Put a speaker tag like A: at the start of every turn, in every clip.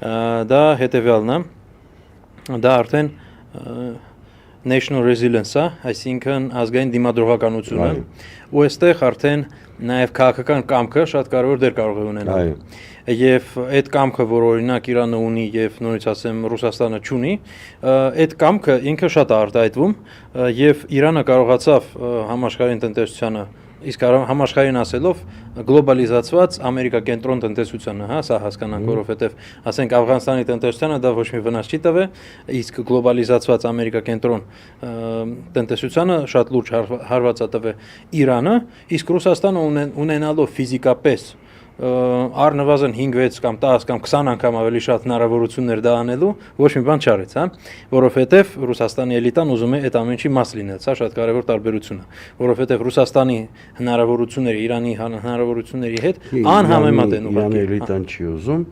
A: դա հետևյալն է, դա արդեն national resilience-ը, այսինքն ազգային դիմադրողականությունը, ու այստեղ արդեն նաև քաղաքական կամքը շատ կարևոր դեր կարող է ունենալ։ Եվ այդ կամքը, որ օրինակ Իրանը ունի եւ նորից ասեմ Ռուսաստանը չունի, այդ կամքը ինքը շատ է արտահայտվում եւ Իրանը կարողացավ համաշխարհային տնտեսությանը, իսկ համաշխարհային ասելով գլոբալիզացված ամերիկակենտրոն տնտեսությանը, հա, սա հասկանանք, որովհետեւ ասենք Աֆղանստանի տնտեսությանը դա ոչ մի վնաս չի տվել, իսկ գլոբալիզացված ամերիկակենտրոն տնտեսությանը շատ լուրջ հարված է տվել Իրանը, իսկ Ռուսաստանը ունենալով ֆիզիկապես առնվազն 5-6 կամ 10 կամ 20 անգամ ավելի շատ հնարավորություններ դա անելու ոչ մի բան չարեց, հա, որովհետև Ռուսաստանի էլիտան ուզում է այդ ամենի մաս լինել, սա շատ կարևոր տարբերություն է, որովհետև Ռուսաստանի հնարավորությունները Իրանի հնարավորությունների հետ անհամեմատ են ուղղակի։ Իրանի
B: էլիտան չի ուզում,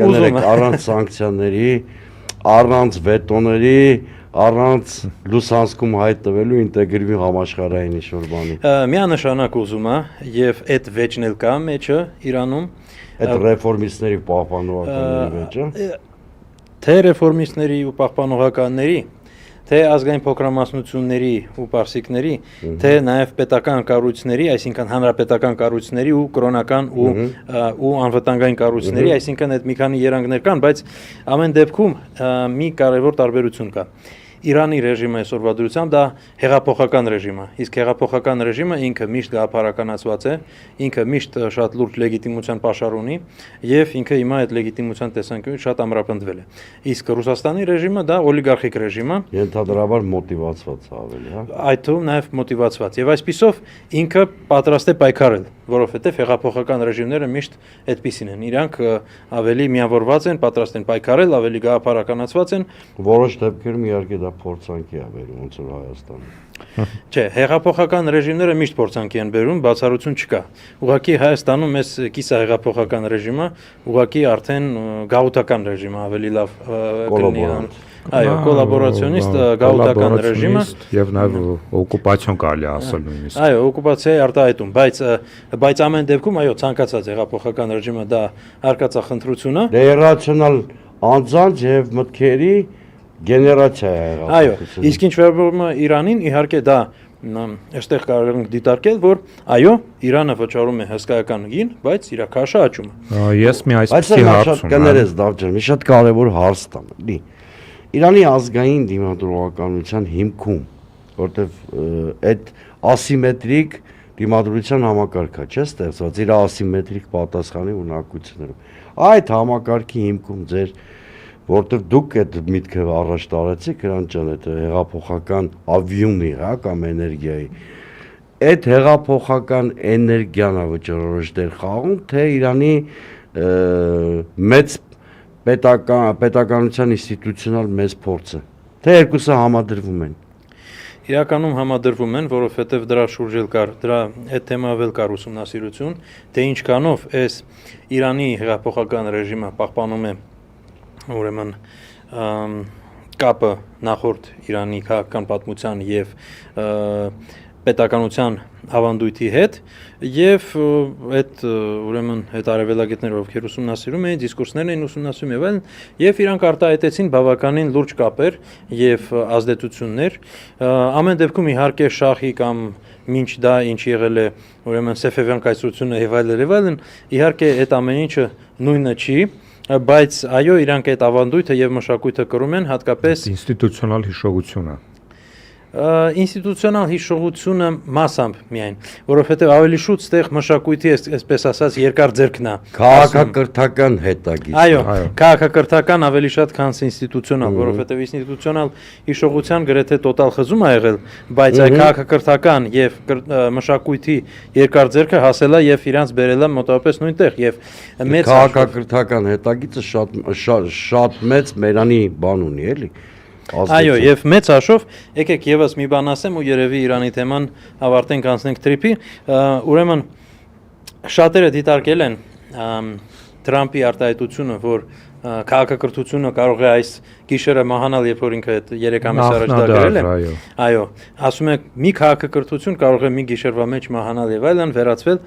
B: կներեք առանց սանկցիաների, առանց վետոների, առանց Լուսանսկում հայտ տվելու ինտեգրվի համաշխարհային ինչ-որ բանի։
A: Միանշանակ ուզում է եւ այդ վեճն էլ կա մեջը Իրանում։
B: Այդ ռեֆորմիստների պահպանողականների վեճը։
A: Թե ռեֆորմիստների ու պահպանողականների, թե ազգային փոքրամասնությունների ու պարսիկների, թե նաեւ պետական կառույցների, այսինքն հանրապետական կառույցների ու կրոնական ու անվտանգային կառույցների, այսինքն այդ մի քանի երանգներ կան, բայց ամեն դեպքում մի կարևոր տարբերություն կա։ Իրանի ռեժիմը այսօրվա դրությամբ դա հեղափոխական ռեժիմ է, իսկ հեղափոխական ռեժիմը ինքը միշտ գաղափարականացված է, ինքը միշտ շատ լուրջ լեգիտիմության պաշար ունի եւ ինքը հիմա այդ լեգիտիմության տեսանկյունից շատ ամրապնդվել է։ Իսկ Ռուսաստանի ռեժիմը դա օլիգարխիկ ռեժիմ է,
B: ենթադրաբար մոտիվացված է ավելի, հա։
A: Այդ թվում նաեւ մոտիվացված եւ այսպիսով ինքը պատրաստ է պայքարել, որովհետեւ հեղափոխական ռեժիմները միշտ այդպիսին են, իրանք ավելի միավորված են, պատրաստ են պայքարել, ավելի գաղափարականացված են։
B: Որոշ դեպքերում իհարկե դա փորձանքի է բերում ոնց որ Հայաստանը։
A: Չէ, հեղափոխական ռեժիմները միշտ փորձանքի են բերում, բացառություն չկա։ Ուղղակի Հայաստանում էս կիսահեղափոխական ռեժիմը, ուղղակի արդեն գաղութական ռեժիմը ավելի լավ կլինի։ Այո, կոլաբորացիոնիստ գաղութական ռեժիմը
C: եւ նաեւ օկուպացիոն կարելի ասել նույնիսկ։
A: Այո, օկուպացիայի արտահայտում, բայց ամեն դեպքում այո, ցանկացած հեղափոխական ռեժիմը դա արկածախնդրություն է։
B: Դե իրացիոնալ անձանց եւ մտքերի գեներացիա է եղել։
A: Այո, իսկ ինչ վերաբերում է Իրանին, իհարկե դա այստեղ կարող ենք դիտարկել, որ այո, Իրանը վճարում է հսկայական գին, բայց իր քաշը աճում է։
C: Ես մի այսպեսի հարց ունեմ։
B: Կներես Դավթ, մի շատ կարևոր հարց տամ, լի։ Իրանի ազգային դիմադրողականության հիմքում, որտեվ այդ ասիմետրիկ դիմադրության համակարգը չէ ստեղծված, իր ասիմետրիկ պատասխանի ունակություններով։ Այդ համակարգի հիմքում ձեր որտեղ դուք այդ միտքը առաջ տարեցիք, Հրանտ ջան, այդ հեղափոխական ավյունի, հա, կամ էներգիայի, այդ հեղափոխական էներգիան է վճռորոշ դեր խաղում, թե Իրանի մեծ պետականության ինստիտուցիոնալ մեծ փորձը, թե երկուսը համադրվում են։
A: Իրականում համադրվում են, որովհետև դրա շուրջ էլ կար, դրա այդ թեմայով էլ կար ուսումնասիրություն, թե ինչքանով այս Իրանի հեղափոխական ռեժիմը պահպանում է ուրեմն կապը նախորդ Իրանի քաղաքական պատմության եւ պետականության ավանդույթի հետ եւ այդ ուրեմն այդ արևելագետները ովքեր ուսումնասիրում էին դիսկուրսներն էին ուսումնասիրում եւ այլն եւ իրանք արտահայտեցին բավականին լուրջ կապեր եւ ազդեցություններ ամեն դեպքում իհարկե շահի կամ ինչ դա ինչ եղել է ուրեմն Սեֆևյան կայսրությունը եւ այլն իհարկե այդ ամեն ինչը նույնը չի բայց այո իրանք այդ ավանդույթը եւ մշակույթը կրում են հատկապես
C: ինստիտուցիոնալ հիշողությունը
A: ինստիտուցիոնալ հիշողությունը մասամբ միայն, որովհետև ավելի շուտ ստեղ մշակույթի այսպես ասած երկար ձեռքն է։
B: Քաղաքակրթական հետագիծ։
A: Այո, քաղաքակրթական ավելի շատ քան ինստիտուցիոնալ, որովհետև ինստիտուցիոնալ հիշողության գրեթե տոտալ խզում է եղել, բայց այ քաղաքակրթական եւ մշակույթի երկար ձեռքը հասել է եւ իրանց բերել է մոտավորապես նույնտեղ եւ
B: մեծ քաղաքակրթական հետագիծը շատ մեծ մերանի բան ունի, էլի։
A: Այո, եւ մեծ հաշով եկեք եւս մի բան ասեմ ու երևի Իրանի թեման ավարտենք անցնենք տրիփի, ուրեմն շատերը դիտարկել են Թրամփի արտահայտությունը, որ քաղաքակրթությունը կարող է այս գիշերը մահանալ, երբ որ ինքը 3 ամիս առաջ դա գրել է։ Այո, ասում է մի քաղաքակրթություն կարող է մի գիշերվա մեջ մահանալ եւ այլն, վերածվել։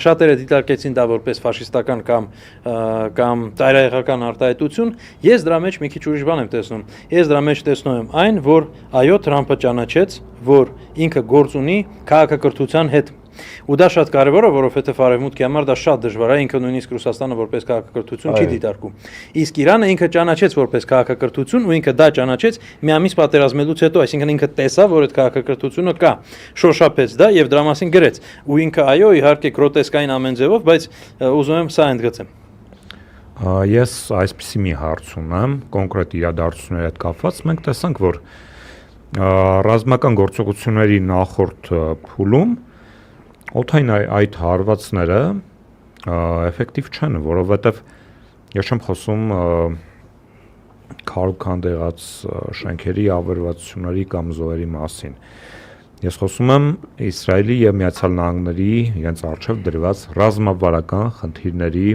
A: Շատերը դիտարկեցին դա որպես ֆաշիստական կամ ծայրահեղական արտահայտություն։ Ես դրա մեջ մի քիչ ուրիշ բան եմ տեսնում։ Ես դրա մեջ տեսնում եմ այն, որ այո, Թրամփը ճանաչեց, որ ինքը գործ ունի քաղաքակրթության հետ։ Ու դա շատ կարևոր է, որովհետև արևմուտքի համար դա շատ դժվար է, ինքը նույնիսկ Ռուսաստանը որպես քաղաքակրթություն չի դիտարկում։ Իսկ Իրանը ինքը ճանաչեց որպես քաղաքակրթություն ու ինքը դա ճանաչեց մի ամիս պատերազմելուց հետո, այսինքն ինքը տեսավ, որ այդ քաղաքակրթությունը կա, շոշափեց դա եւ դրա մասին գրեց։ Ու ինքը այո, իհարկե գրոտեսկային ամեն ձևով, բայց ուզում եմ սա ընդգծեմ։
C: Ես այսպիսի մի հարց ունեմ, կոնկրետ իրադարձությունների հետ կապված, մենք տեսանք, որ ռազմական գործողությունների նախորդ փուլում օդային այդ հարվածները էֆեկտիվ չեն, որովհետև ես չեմ խոսում քարուքանդեղած շենքերի ավերվածությունների կամ զոհերի մասին։ Ես խոսում եմ Իսրայելի եւ Միացյալ Նահանգների իրենց առջև դրված ռազմավարական խնդիրների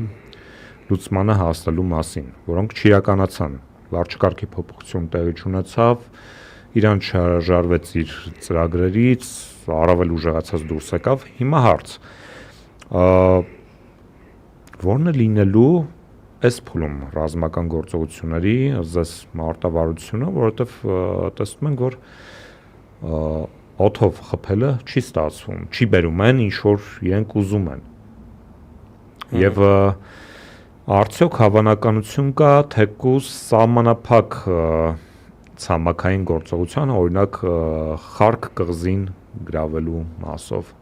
C: լուծմանը հասնելու մասին, որոնք չիրականացան։ Վարչակարգի փոփոխություն տեղի չունեցավ, Իրան չհրաժարվեց իր ծրագրերից, առավել ուժեղացած դուրս եկավ։ Հիմա հարց. Որն է լինելու այս փուլում ռազմական գործողությունների զես մարտավարությունը, որովհետև տեսնում ենք, որ օդով խփելը չի ստացվում, չի բերում այն, ինչ որ իրենք ուզում են։ Եվ արդյոք հավանականություն կա թեկուզ սահմանափակ ցամաքային գործողության, օրինակ Խարկ կղզին գրավելու մասով։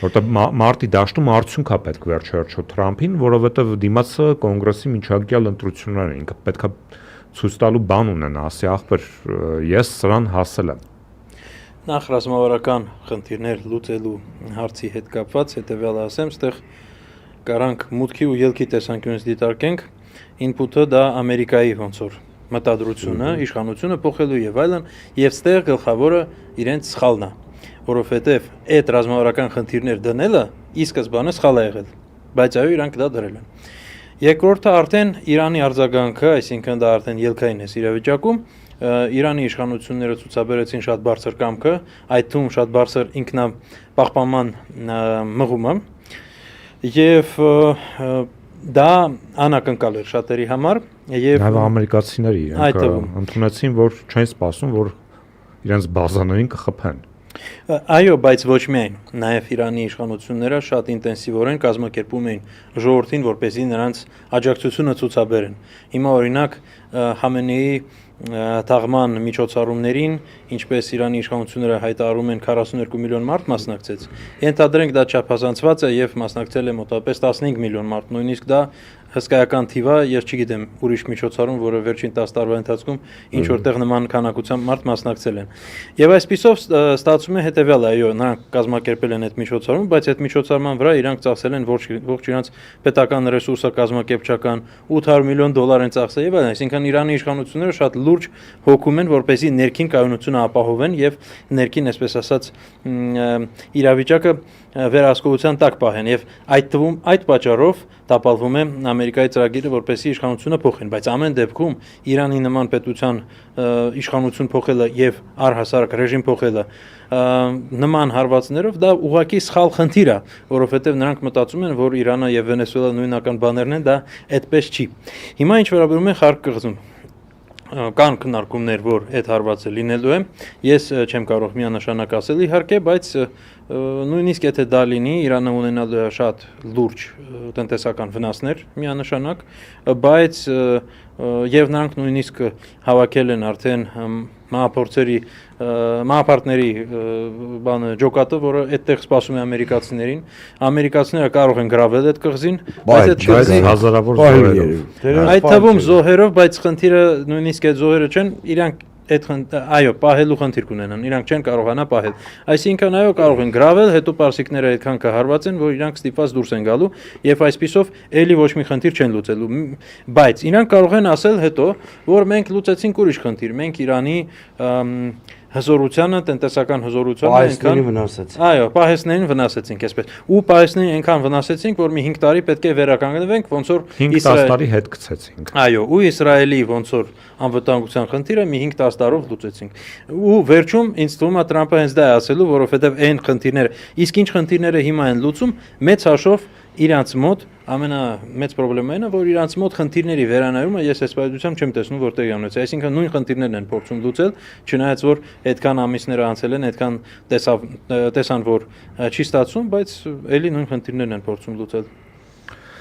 C: Որտեղ մարտի դաշտում արդյունք է պետք վերջերաչո Թրամփին, որովհետև դիմացը կոնգրեսի միջանկյալ ընտրություններ են, ինքը պետք է ցույց տալու բան ունենա, ասի ախպեր, ես սրան հասել եմ։
A: Նախ ռազմավարական խնդիրներ լուծելու հարցի հետ կապված հետեւյալը ասեմ, այդտեղ կարանք մուտքի ու ելքի տեսանկյունից դիտարկենք, ինպուտը դա Ամերիկայի ոնց որ մտադրությունը, իշխանությունը փոխելու եւ այլն, եւ ստեղ գլխավորը իրենց սխալն է, որովհետեւ այդ ռազմավարական խնդիրներ դնելը ի սկզբանե սխալ է եղել, բայց այո իրանք դա դրել են։ Երկրորդը արդեն Իրանի արձագանքը, այսինքն դա արդեն ելքային է իրավիճակում, Իրանի իշխանությունները ցուցաբերեցին շատ բարձր կամքը, այդ թվում շատ բարձր ինքնապահպանման մղումը եւ դա անակնկալ էր շատերի համար եւ
C: նաեւ ամերիկացիների ընդունեցին, որ չեն սպասում, որ իրենց բազաներին կխփեն։
A: Այո, բայց ոչ միայն, նաեւ Իրանի իշխանությունները շատ ինտենսիվորեն կազմակերպում էին ժողովրդին, որպեսզի նրանց աջակցությունը ցուցաբերեն։ Հիմա օրինակ Խամենեի թաղման միջոցառումներին, ինչպես Իրանի իշխանությունները հայտարարում են 42 միլիոն մարդ մասնակցեց, ենթադրենք դա չափազանցված է եւ մասնակցել է մոտավորապես 15 միլիոն մարդ, նույնիսկ դա հսկայական թիվ է, ես չգիտեմ ուրիշ միջոցառում, որը վերջին 10 տարվա ընթացքում ինչ որտեղ նման քանակությամբ մարդ մասնակցել են։ Եվ այսպիսով ստացվում է հետեւյալը, այո, նրանք կազմակերպել են այդ միջոցառումը, բայց այդ միջոցառման վրա իրանք ծախսել են ողջ իրանց պետական ռեսուրսը կազմակերպչական 800 միլիոն դոլար են ծախսել եւ այլն, այսինքն Իրանի իշխանությունները շատ լուրջ հոգում են, որպեսզի ներքին կայունությունը ապահովեն եւ ներքին, այսպես ասած, իրավիճակը վերահսկողության տակ պահեն եւ այդ թվում այդ պատճառով տապալվում է Ամերիկայի ծրագիրը, որպեսզի իշխանությունը փոխեն, բայց ամեն դեպքում Իրանի նման պետության իշխանություն փոխելը եւ առհասարակ ռեժիմ փոխելը նման հարվածներով դա ուղղակի սխալ խնդիր է, որովհետեւ նրանք մտածում են, որ Իրանը եւ Վենեսուելա նույնական բաներն են, դա այդպես չի։ Հիմա ինչ վերաբերում է Խարկ կղզուն, կան քննարկումներ, որ այդ հարվածը լինելու է, ես չեմ կարող միանշանակ ասել իհարկե, բայց նույնիսկ եթե դա լինի, Իրանը ունենալու է շատ լուրջ տնտեսական վնասներ միանշանակ, բայց եւ նրանք նույնիսկ հավաքել են արդեն մահապարտների բանը ջոկատը, որը այդտեղ սպասում է ամերիկացիներին, ամերիկացիները կարող են գրավել այդ կղզին, բայց այդ կղզի
C: հազարավոր զոհերով,
A: այդ թվում զոհերով, բայց խնդիրը նույնիսկ այդ զոհերը չեն, իրանք այո, պահելու խնդիր կունենան, իրանք չեն կարողանա պահել։ Այսինքն այո, կարող են գրավել, հետո պարսիկները այդքան կհարվածեն, որ իրանք ստիպված դուրս են գալու եւ այսպիսով էլի ոչ մի խնդիր չեն լուծելու։ Բայց իրանք կարող են ասել հետո, որ մենք լուծեցինք ուրիշ խնդիր, մենք Իրանի հզորությանը, տնտեսական հզորությանը
B: Պահեստներին վնասեց։
A: Այո, պահեստներին վնասեցինք այսպես։ Ու պահեստներին այնքան վնասեցինք, որ մի 5 տարի պետք է վերականգնվենք, ոնց որ
C: 5-10 տարի հետ գցեցինք։
A: Այո, ու Իսրայելի ոնց որ անվտանգության խնդիրը մի 5-10 տարով լուծեցինք։ Ու վերջում ինձ թվում է Տրամպը հենց դա է ասելու, որովհետև այն խնդիրները, իսկ ինչ խնդիրները հիմա են լուծում, մեծ հաշվով իրանց մոտ ամենամեծ խնդիրն է, որ իրանց մոտ խնդիրների վերանայումը ես այս պատմությամբ չեմ տեսնում որտեղ ունեցել։ Այսինքն նույն խնդիրներն են փորձում լուծել, չնայած որ այդքան ամիսներ անցել են, այդքան տեսան որ չի ստացվում, բայց ելի նույն խնդիրներն են փորձում լուծել։